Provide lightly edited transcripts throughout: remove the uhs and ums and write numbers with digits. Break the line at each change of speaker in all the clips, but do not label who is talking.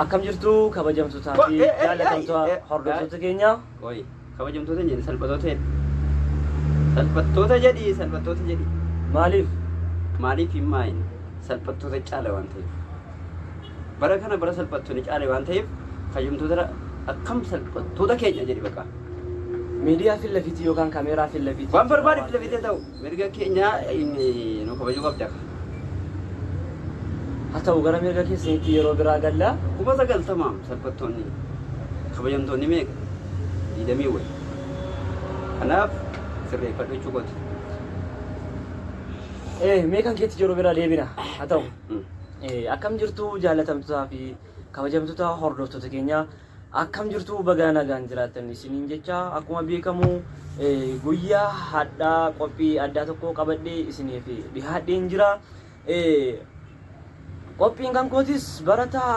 Akkam jirtu kabajamtootaa fi jaallatamtoota hordoftoota keenya.
Oi, kabajamtoota jedhi salphattoota jedhi. Maaliif himaayin salphattoota caala waan ta'eef. Bara kana bara salphattoonni caala waan ta'eef fayyumtoota akkam salphattoota keenya jedhi baqa.
Miidiyaa fi lafiitii yookaan kaameeraa fi lafiitii.
Waan barbaade fi lafiitii ta'u mirga keenya nu kabajuu qabda.
Haa ta'u gara mirga keessanitti yeroo biraa galla.
90 salphattoonni kabajamtoonni meeqa? 20 wayi. Kanaaf sirreeffadhu jechuudha.
Meeqan keetti yeroo biraa deebina. Haa ta'u. Akkam jirtu jaallatamtootaa fi kabajamtoota hordoftoota keenya. Akkam jirtu baga nagaan jiraatan isiniin jecha akkuma beekamu guyyaa hadhaa qophii addaa tokko qabadhee isiniif dhiyaadheen jira. Qophiin kan kootis barataa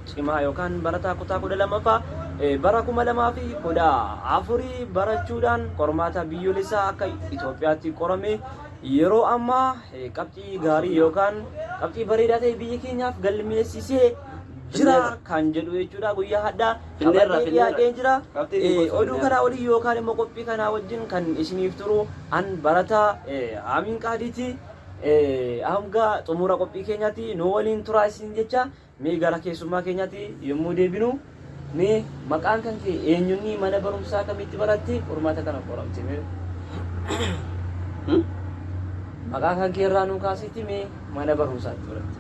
cimaa yookaan barataa kutaa 12ffaa bara 2014 barachuudhaan qormaata biyyoolessaa akka Itoophiyaatti qorame yeroo ammaa qabxii gaarii yookaan qabxii bareedaa ta'e biyya keenyaaf galmeessisee jira kan jedhu jechuudha. Guyyaa hadhaa qabadhee dhiyaadheen jira. Oduu kanaa olii yookaan immoo qophii kanaa wajjin kan isiniif turu an barataa Amiin Qaadiiti. Hanga xumura qophii keenyaatti nu waliin turaa isin jecha mee gara keessummaa keenyaatti yommuu deebinu mee maqaan kan kee eenyunni mana barumsaa kamitti baratte qormaata kana qoramte mee maqaan kan kee irraa nu kaasitti mee mana barumsaatti baratte?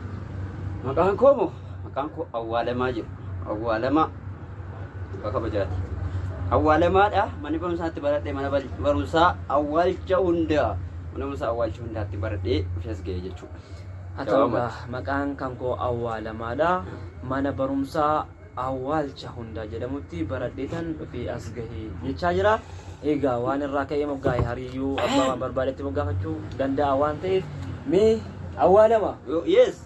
Maqaan koo Awwaalamaa jedhu. Awwaalamaa bakka bajaati. Awwaalamaadha. Manni barumsaatti baradhee mana barumsaa awwaalcha hundaa. Mana barumsaa awwaalcha hundaatti baradhee ofis ga'e jechuudha.
Haa ta'u maqaan kan koo Awwaalamaadha. Mana barumsaa awwaalcha hundaa jedhamutti baradheetan ofii as gahee jechaa jira. Egaa waan irraa ka'ee moggaa'e hariyyuu abbaa waan barbaadetti moggaafachuu danda'a waan ta'eef mee Awwaalamaa.
Yes.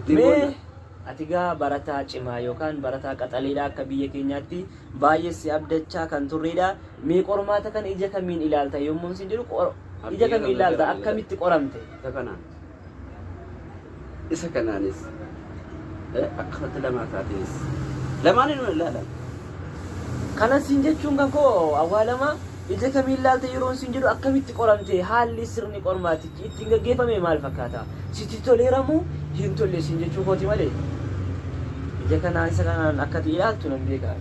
Mee ati gaa barataa cimaa yookaan barataa qaxaleedha akka biyya keenyaatti baay'ee si abdachaa kan turredha. Mee qormaata kana ija kamiin ilaalta yommuu isin jedhu ija kamiin ilaalta akkamitti qoramte?
Isa kanaanis akkamitti lamaa taatinis lamaan inni ilaalan.
Kana siin jechuun kan koo Awwaalamaa ija kamiin ilaalta yeroo isin jedhu akkamitti qoramte haalli sirni qormaatichi ittiin gaggeeffame maal fakkaata? Sitti toleeramu hin tolle isin jechuu kooti malee ija kanaan isa kanaan akkati ilaaltu nan beekaa.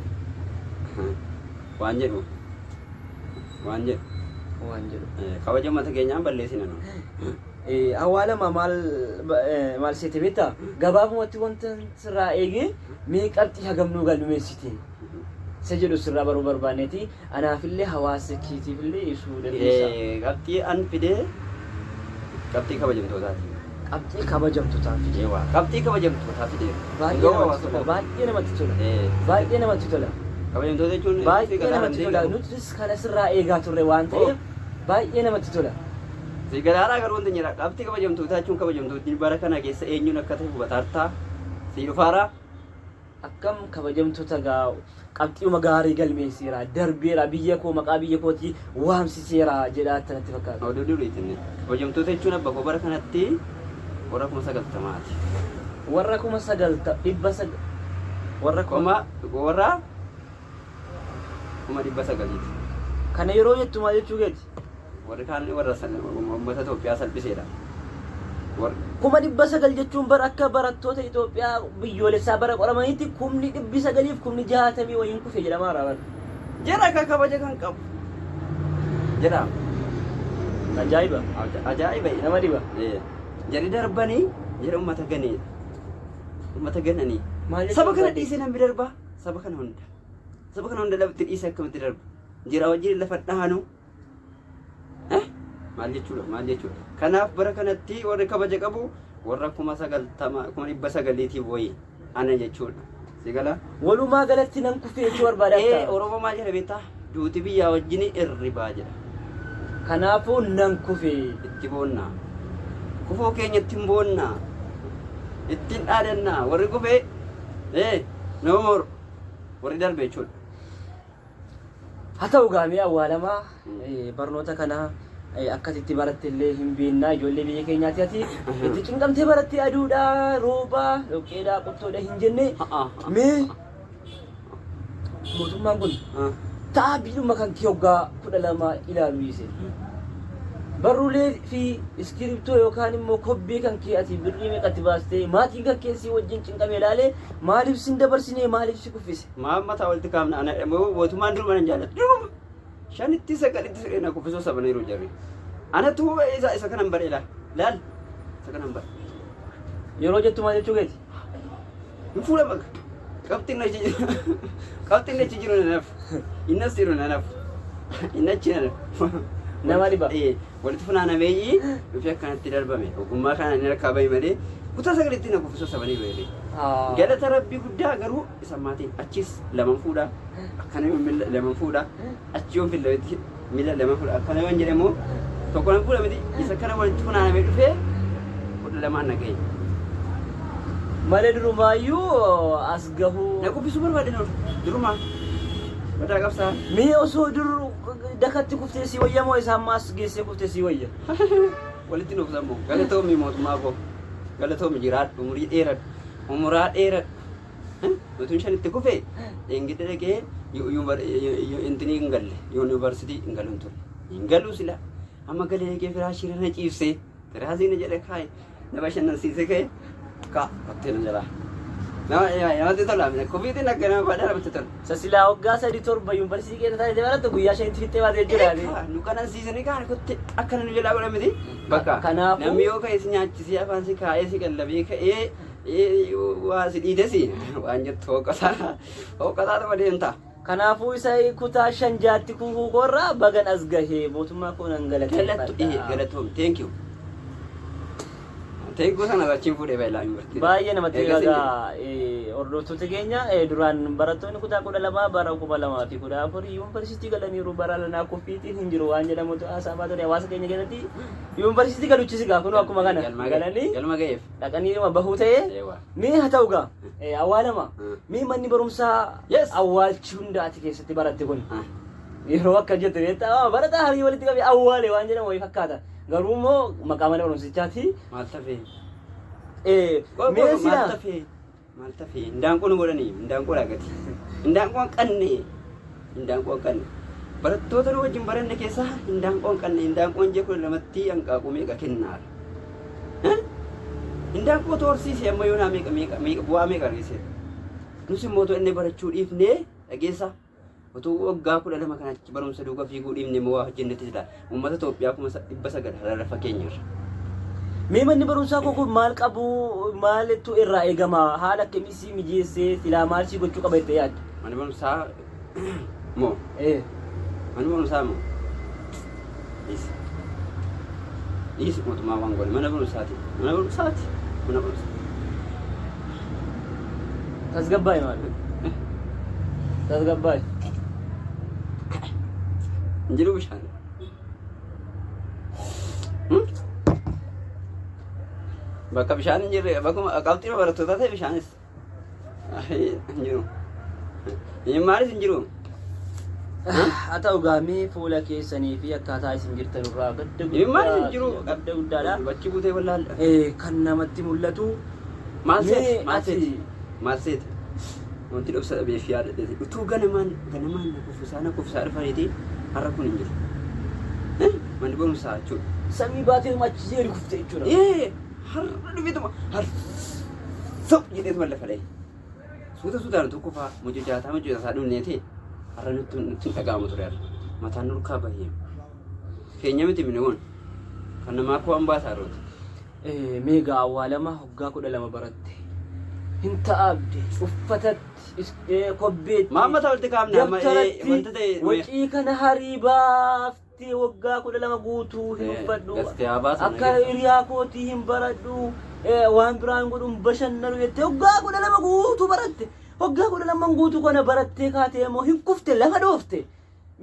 Waan jedhu kabajamtoota keenyaan balleessina nu.
Awwaalamaa maal seete beektaa? Gabaabumatti wanta sirraa eegee mee qabxii hagamnuu galmeessite isa jedhu sirraa baruu barbaanneeti. Anaafillee hawaasa keetiifillee ibsuu dandeessa.
Qabxii an fidee qabxii kabajamtootaati.
Qabxii kabajamtootaa fidee.
Qabxii kabajamtootaa fidee.
Baay'ee namatti tola. Baay'ee namatti tola.
Kabajamtoota jechuun
baay'ee namatti tola. Nutis kana sirraa eegaa turre waan ta'eef baay'ee namatti tola.
Sigaraadhaa garuu wanti jira. Qabxii kabajamtootaa jechuun kabajamtoonni bara kana keessa eenyuun akka ta'e hubatartaa si dhufaaraa.
Akkam kabajamtoota qabxiuma gaarii galmeessiira darbeera biyya koo maqaa biyya kootii waamsiseera jedhaa akkanatti fakkaata.
Oduu duriitiin kabajamtoota jechuun abba koo bara kanatti warra 90ti.
Warra 900 warra
900ti.
Kana yeroo jettu maal jechuu keeti?
Warri kaan warra uummata Itoophiyaa salphiseedha.
900 jechuun bara akka barattoota Itoophiyaa biyyoolessaa bara qoramanitti 900 fi 60 wayiin kufe jedhamaa raawwan.
Jara akka kabaja kan qabu. Jara.
Ajaa'iba.
Ajaa'iba.
Nama dhiba.
Jari darbanii jara uummata ganeedha. Uummata gananii. Saba kana dhiisee namni darba. Saba kana hunda lafti dhiisee akkamitti darba? Jira wajjin lafa dhaanu. Maal jechuudha? Kanaaf bara kanatti warri kabaja qabu warra 900tiif wayii ana jechuudha. Sigala?
Walumaa galatti nan kufee jechuu barbaadata.
Oromoo maal jedha beektaa? Duuti biyyaa wajjin irribaa jedha.
Kanaafuu nan kufee
itti boonnaa. Kufuu keenya ittiin boonnaa. Ittiin dhaadannaa. Warri kufee nama moru warri darbe jechuudha.
Haa ta'u gaamee Awwaalamaa barnoota kana akkasitti baratte illee hin beeknaa ijoollee biyya keenyaati ati itti cinqamtee baratte aduudha rooba dhoqqeedha qottoodha hin jenne mee mootummaan kun ta'a biyyuma kan kee waggaa 12 ilaalu dhiise barruulee fi iskiriptoo yookaan immoo kobbee kan kee ati birrii meeqatti baastee maatiin kan keessii wajjin cinqame ilaalee maaliif sin dabarsine maaliif si kuffise
maammataa walitti kaamna ana mootummaan duruma nan jaalladha duruma shanitti sagalitti sirena kuffisoo sabaniiru jarri anatu isa kanan bare laal isa kanan bare
yeroo jettu maal jechuu keeti
hin fuudha bakka qabxiin achi jiru nanaaf innas jiru nanaaf innachi nanaaf
nama dhiba
walitti funaanameeyyi dhufi akkanatti darbame ogummaa kana inni harkaa bahe malee kutaa sagalitti na kuffisoo sabaniiru jedhee galata rabbii guddaa garuu isa maatiin achis laman fuudha akkana laman fuudha achi yoon fillametti miila laman fuudha akkana yoon jedhamu tokko nan fuudha miti isa kana walitti funaanamee dhufee 12 na gahe
malee durumaayyuu as gahuu
na kuffisuu barbaade durumaa badaa qabsaa
mee osoo dur dakatti kuftee si wayya moo isaan maas geessee kuftee si wayya
walitti nuuf sammoo galatoomi mootummaa koo galatoomi jiraadhu umuraa dheeradhu nutuun shanitti kufee eengite dhaqee intinii hin galle yuunivarsitii hin galun ture hin galuu sila amma galee dhaqee firaashii na ciibsee firaashii na jedhe kaaye na bashannansiise ka'e qattee na jalaa namatti tola kofiitiin akka nama baadhaa namatti tola
sasilaa waggaa 3-7 yuunivarsiitii keessa taatee barattu guyyaa 5 fixxee baatee jiraate
nu kanan siisanii kaan kotte akkana nu jalaa godhan miti bakka namni yoo ka'e si nyaachisee afaan si kaa'ee si qallabee ka'ee waa si dhiitesi waan jettu hooqqataa deemta
kanaafuu isa kutaa 5 jaatti kuukoorraa bagan as gahee mootummaa koo nan
galatoom thank you Thank you sana achiin fuudhee baay'ee yuunivarsiitii.
Baay'ee namatti egaa hordoftoota keenya duraan barattoonni kutaa 12 bara 2014 yuunivarsiitii galaniiru bara lanaa koffiitiin hin jiru waan jedhamutu haasa'aa ture hawaasa keenya keessatti yuunivarsiitii galuuchis egaa kun akkuma kana galanii
galma ga'eef
dhaqanii bahuu ta'ee mee haa ta'u egaa awwaalama mee manni barumsaa awwaalchi hundaati keessatti baratte kun yeroo akka jettu beektaa barataa harii walitti qabee awwaale waan jedhamu wayii fakkaata. garuu immoo maqaa mana barumsichaati
maal tafee
meesila
maal tafee indaanqoo nu godhanii indaanqoo dhaagati indaanqoo hanqanne barattoota nu wajjin baranne keessaa indaanqoo hanqanne indaanqoon jee 12tti hanqaaquu meeqa kennaadha indaanqoo toorsiise amma yoonaa meeqa bu'aa meeqa argise nus immoo inni barachuu dhiifnee dhageessa Otu waggaa 12 kanatti barumsa duukaa fiiguu dhiibne moo waa hojjennetti jira. Uummata Itoophiyaa 900 harara fakkeenyarra.
Mee manni barumsaa koo kun maal qabu maalittu irraa eegama haala akkamii mijeessee silaa maal si gochuu qaba itti yaaddu?
Manni barumsaa moo? Manni barumsaa moo? Dhiisi mootummaa waan godhe mana barumsaati. Mana barumsaati. Mana barumsaa.
Tasgabbaa'e maal? Tasgabbaa'e.
Jiru bishaan. Bakka bishaan hin jirre bakkuma qabxiin barattoota ta'e bishaanis hin jiru. Maalif hin jiru?
Haa ta'u gaamee fuula keessanii fi akkaataa isin jirtan irraa gadda guddaadha.
Bakki buutee wallaalla.
Kan namatti mul'atu.
Maal seeti? Wanti dhobsa dhabee fi yaada dheedhe. Utuu ganamaan na kuffisaa dhufaniiti har'a kun hin jiru. Manni barumsaa jechuudha.
Samii baatee machisee rukufte jechuudha.
Har'a dhufeetuma har'a jedheetuma lafa dha'e. Suutaan tokko fa'aa mucucaataa mucucaataa dhumneeti har'a nutti dhaga'amu ture har'a. Mataan nurkaa bahee. Keenya miti mini kun kan namaa koo hambaasaa rooti.
Meegaa awwaalama waggaa 12 baratte. Hinta abdi uffatatti kobbeetti
maammata walitti kaafne amma wanta ta'e
wacii kana hariibaafti waggaa 12 guutuu hin uffadhu akka hiriyaa kootii hin baradhu waan biraan godhuun bashannanu jettee waggaa 12 guutuu baratte waggaa 12 guutuu kana barattee kaatee immoo hin kufte lafa dhoofte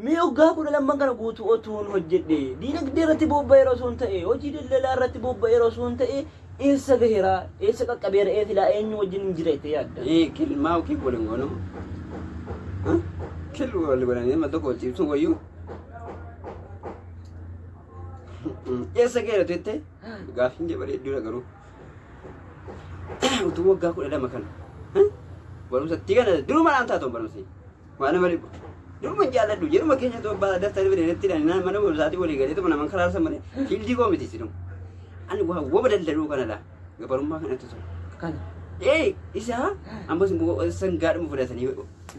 mee waggaa 12 kana guutuu otuun hojjedhe diinagdee irratti bobba'ee yeroo sun ta'e hojii daldalaa irratti bobba'ee yeroo sun ta'e Isa gahira, isa kakabera la eenyu wajjin jira itti yaadda.
Kilmaa kii waliin goonu. Kil waliin goonanii nama tokko ciibsuun wayyuu. Eessa geeratu jettee gaafiin jee bareedduudha garuu. Utuu waggaa 12 kana. Barumsatti kana duruma naan taatu barumsi. Waan malee duruma jaalladhu jedhuma keenya too baala daftari bineetti dhaan mana barumsaatti walii galee tuma naman karaa samane fiildii koo miti sidum. Ani waba daldaluu kanadha. Gabarummaa kanatti tole.
Kana.
Isa ammas sangaadhuma fudhatanii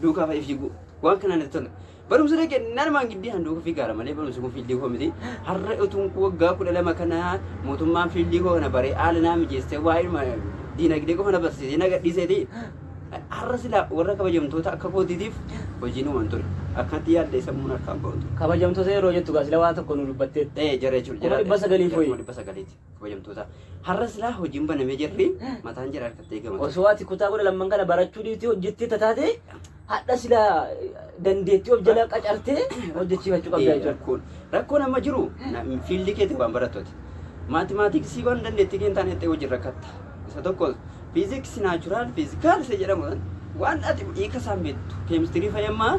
duukaa fa'i fiigu. Waan kanaan itti tola. Barumsa dhaqee namaan giddii handhuuqa fiigaara malee barumsi kun fiildii koo miti. Har'a utuun waggaa 12 kana mootummaan fiildii koo kana baree haala naa mijeessee waa'ee diinagdee qofa na barsiisee na gadhiiseeti. Har'a silaa warra kabajamtoota akka kootiitiif hojiin uuman ture. Akkanatti yaadda sammuun harkaan ba'u ture.
Kabajamtoota yeroo jettu gaa sila waan tokko nu dubbattee.
Jara jechuudha.
Kuma 900 foyi.
900 kabajamtoota. Har'a silaa hojiin banamee jirri mataan jira harkatti eegama.
Osoo ati kutaa 12 kana barachuu dhiitii hojjettee tataate hadha silaa dandeettii of jala qacartee hojjechiifachuu qabda jechuudha.
Rakkoon amma jiru fiildii keetii waan barattooti. Maatimaatiksii waan dandeettii kee hin taane ta'e hojii rakkatta. Isa tokko fiiziksii naachuraal fiizikaal isa jedhamu waan ati hiika isaan beektu keemistirii fayyammaa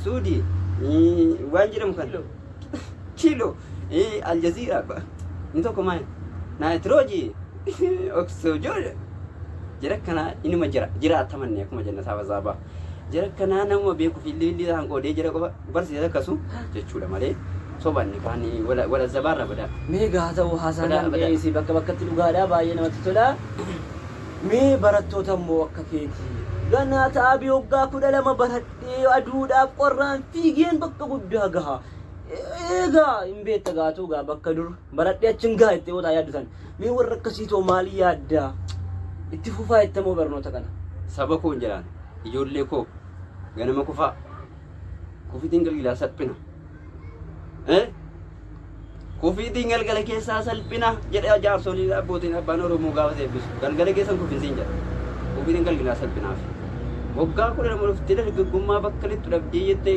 suudii waan jedhamu kan kiiloo aljaziiraa inni tokko maal naayitirooji oksijooda jira kana inuma jira attamanne akkuma jannataa bazaabaa jira kana nama beeku fiildii isaan qoodee jira qofa barsiisa akkasu jechuudha malee sobanni kan wala zabaarra bada.
Mee gaa ta'u haasaan dhiyeessii bakka bakkatti dhugaadhaa baay'ee namatti tola. Mee barattoota immoo akka keetii ganaa ta'aa waggaa 12 baradhee aduudhaaf qorraan fiigeen bakka guddaa gaha. Eegaa hin beekta gaatu gaa bakka dur baradhee achi hin gaa itti ootaa yaaddutan. Mee warra akkasiitoo maalii yaaddaa? Itti fufaa ittamoo barnoota kana.
Saba koo hin jedhaan ijoollee koo ganama kufaa kufitiin galgilaa salphina. Kufiitiin galgala keessaa salphina jedhee jaarsolii abbootiin abbaan Oromoo gaafa eebbisu galgala keessan kufinsiin jedha. Kufiitiin galgilaa salphinaaf. Waggaa 12 dhuftee dargaggummaa bakka littu dhabdee jettee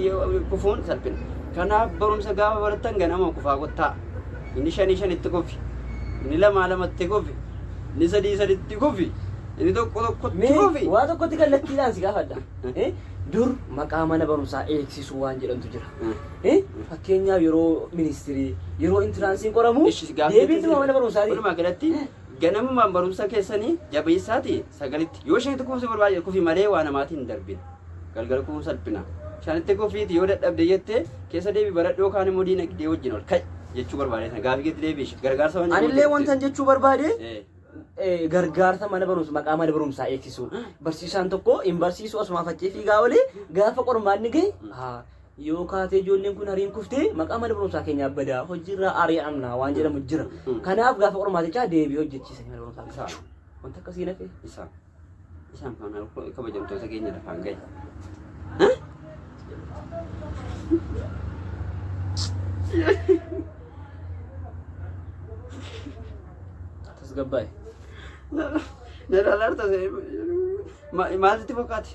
kufuun salphina. Kanaaf barumsa gaafa barattan ganama kufaa qottaa. Inni 5 kufi. Inni 2 kufi. Inni 3 kufi. Inni tokko kufi.
Waa tokkotti kallattiidhaan si gaafadha. Dur maqaa mana barumsaa eegsisuu waan jedhamtu jira. Fakkeenyaaf yeroo ministirii yeroo intiraansiin qoramu deebiin mana barumsaati.
Walumaa galatti ganamummaan barumsa keessanii jabeessaati sagalitti yoo shanitti kuufsi barbaade kufi malee waa namaatiin hin darbin. Galgala kufuun salphina. Shanitti kufiiti yoo dadhabde jettee keessa deebii baradhoo kaan immoo diinagdee wajjin ol ka'i jechuu barbaade. Gaafii keetti deebii gargaarsa waan
anillee wantan jechuu barbaade gargaarsa mana barumsaa maqaa mana barumsaa eegsisuu barsiisaan tokko hin barsiisu asuma faccee fiigaa olee gaafa qormaanni gahe yoo kaatee ijoolleen kun hariin kuftee maqaa mana barumsaa keenyaaf badaa hojiirraa ari'amna waan jedhamu jira. Kanaaf gaafa qormaatichaa deebii hojjechiisanii mana barumsaa wanta akkasii nafee
isaan kan kabajamtoota keenya lafaan gahe.
Gabay.
Nada alerta maal itti fakkaate?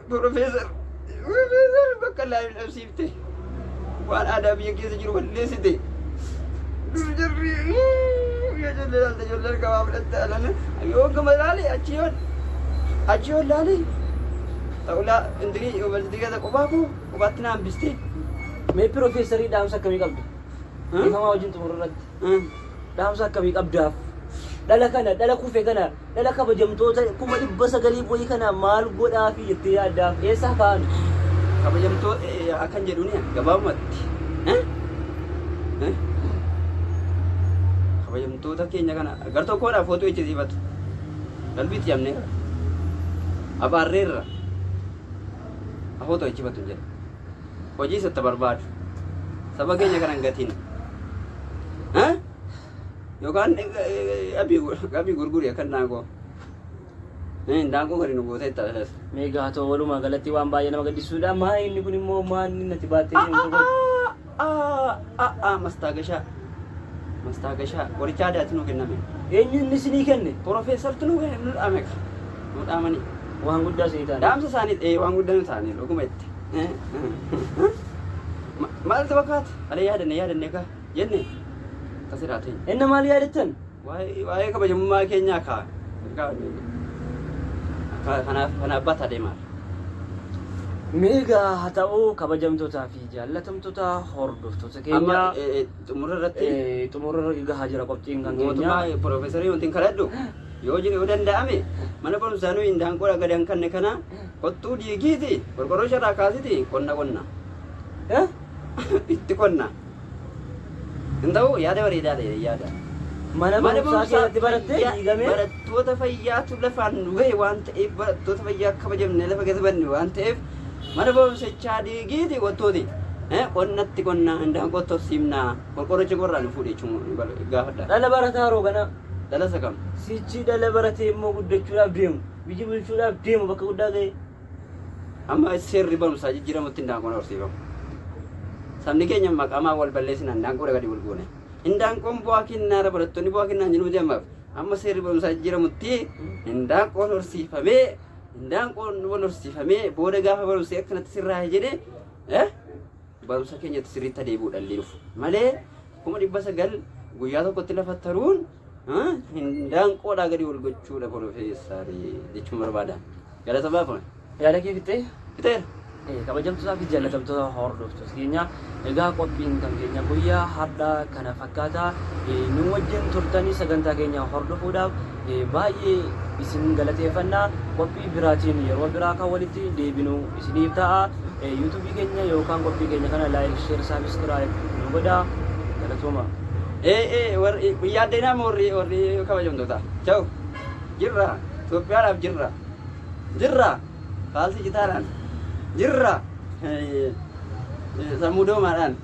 Profeesar bakka laayif dhabsiifte waan aadaa biyya keessa jiru balleessite. Dur jarri ijoollee qabaa fudhatte alana yoo gama laale achi yoon laale ta'ulaa indirii yuunivarsiitii keessa qobaatti na hambiste.
Mee profeesarii dhaamsa akkamii qabdu? Ifamaa wajjin xumurarratti. Dhaamsa akkamii qabdaaf? Dhala kufe kana dhala kabajamtoota 900 boyi kana maal godhaafi jettee yaaddaaf eessaa kaan?
Kabajamtoota akkan jedhuuni gabaabumatti. Kabajamtoota keenya kana gar tokkoodhaaf footoo ijjisiifatu. Qalbiitti yamne abaarreerra footoo ijjifatu jedha. Hojii isatti barbaadu. Saba keenya kana hin gatiin. Yookaan qabii gurgurii akka naangoo. Naangoo kan inni goota itti taasisu.
Meegaa ta'u walumaa galatti waan baay'ee nama gaddisuudha. Maa inni kun immoo maan inni natti baattee jiru?
Mastaagashaa qoricha aadaatti nuu kenname.
Eenyu inni sinii kenne?
Profeesartu nuu dhaame ka. Nuu dhaamanii.
Waan guddaa sinii taane.
Dhaamsa isaanii waan guddaa nuu taane dhuguma itti. Maaltu fakkaata? Alee yaadannee ka jenne. Kasiraate.
Inni maal yaadattan?
Waa'ee kabajamummaa keenyaa kaa. 可能不太对嘛。
Meegaa haa ta'u kabajamtootaa fi jaallatamtoota hordoftoota keenya
xumura irratti
xumura gahaa jira qophiin kan keenya.
mootummaa Profeesarii wanti kadhadhu yoo jire yoo danda'ame mana barumsaa nuyi indaanqoo dhagadaan kanne kana kottuu dhiigiiti qorqorroo sharraa kaasiti qonna itti qonna hin ta'u yaada bareedaadha yaada.
Mana barumsaa keessatti barattee dhiigamee
barattoota fayyaatu lafaan ga'e waan ta'eef barattoota fayyaa kabajamne lafa keessa banne waan ta'eef mana barumsichaa dhiigiiti qottooti qonnatti qonnaa indaanqoo tofsiimnaa qorqorrocha qorraan fuudhee gaafadha.
Dhala barataa roogana.
Dhala isa kam?
Sichi dhala baratee immoo guddachuudhaaf deemu biyyi bulchuudhaaf deemu bakka guddaa ga'e.
Amma seerri barumsaa jijjiiramutti indaanqoon horsiifamu. Sabni keenya maqaamaa wal balleessinaan indaanqoo dhagadi wal goone. Indaanqoon bu'aa kennaara barattoonni bu'aa kennaan jiru jammaaf. Amma seerri barumsaa jijjiiramutti indaanqoon wal horsiifamee booda gaafa barumsee akkanatti sirraa'e jedhee barumsa keenyatti sirriitti adeemuudhaan dhufu. Malee 900 guyyaa tokkotti lafa taruun indaanqoodhaa gadi wal gochuudha Profeesarii jechuun barbaada. Galata baafame.
Yaada kee fixee?
Fixeera.
Kabajamtootaa fi jaallatamtoota hordoftoota keenya egaa qophiin kan keenya guyyaa har'aa kana fakkaata nu wajjin turtanii sagantaa keenya hordofuudhaaf baay'ee isin galateeffannaa qophii biraatiin yeroo biraa kan walitti deebinu isiniif ta'a yuutuubii keenya yookaan qophii keenya kana laayik sheer saabskiraayib nu godhaa galatooma.
Warri yaaddeenaa warri kabajamtoota ciao jirra Itoophiyaadhaaf jirra kaalsi citaadhaan jirra sammuu doomaadhaan